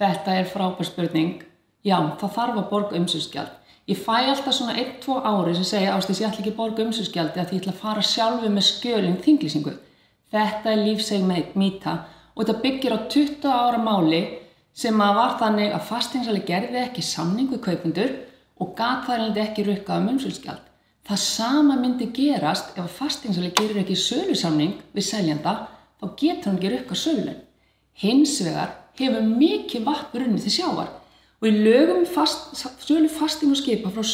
Þetta frábær spurning. Já, það þarf að borga umsýslugjald. Ég fæ alltaf svona 1-2 ári sem segja Ásdís, ég ætla ekki að borga umsýslugjaldi af því ég ætla að fara sjálfur með skjölin þinglýsingu. Þetta lífseig mýta og þetta byggir á 20 ára máli sem var þannig að fasteignasali gerði ekki samning við kaupendur og gat þar ekki rukkað umsýslugjald. Það sama myndi gerast ef fasteignasali gerir ekki sölusamning við seljanda, þá getur hann ekki rukkað sölulaun. Hins vegar hefur mikið vatn runnið til sjávar. Og í lögum sölu fasteigna og skipa frá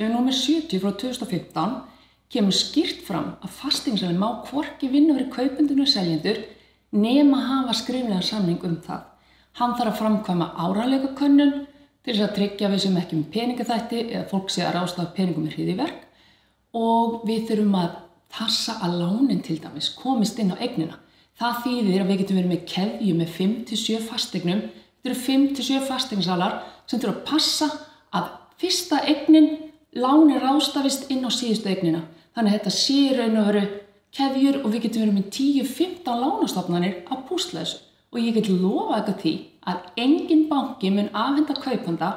númer 70 frá 2015 kemur skýrt fram að fasteignasali má hvorki vinna fyrir kaupendur og seljendur nema hafa skriflegan samning það. Hann þarf að framkvæma áreiðanleikakönnun til þess að tryggja að við séum ekki með peningaþætti eða fólk sé að ráðstafa peningum í hryðjuverk og við þurfum að passa að lánin til dæmis komist inn á eignina. Það þýðir að við getum verið með keðju með 5-7 fasteignum. Þetta eru 5-7 fasteignasalar sem þurfa að passa að fyrsta eignin láni ráðstafist inn á síðustu eignina. Þannig að þetta sé í raun og veru keðjur og við getum verið með 10-15 lánastofnanir að púsla þessu. Og ég get lofað ykkur því að engin banki mun afhenda kaupanda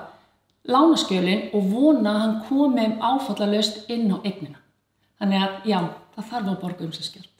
lánaskjölin og vona að hann komi áfallalaust inn á eignina. Þannig að já, það þarf að borga umsýslugjald.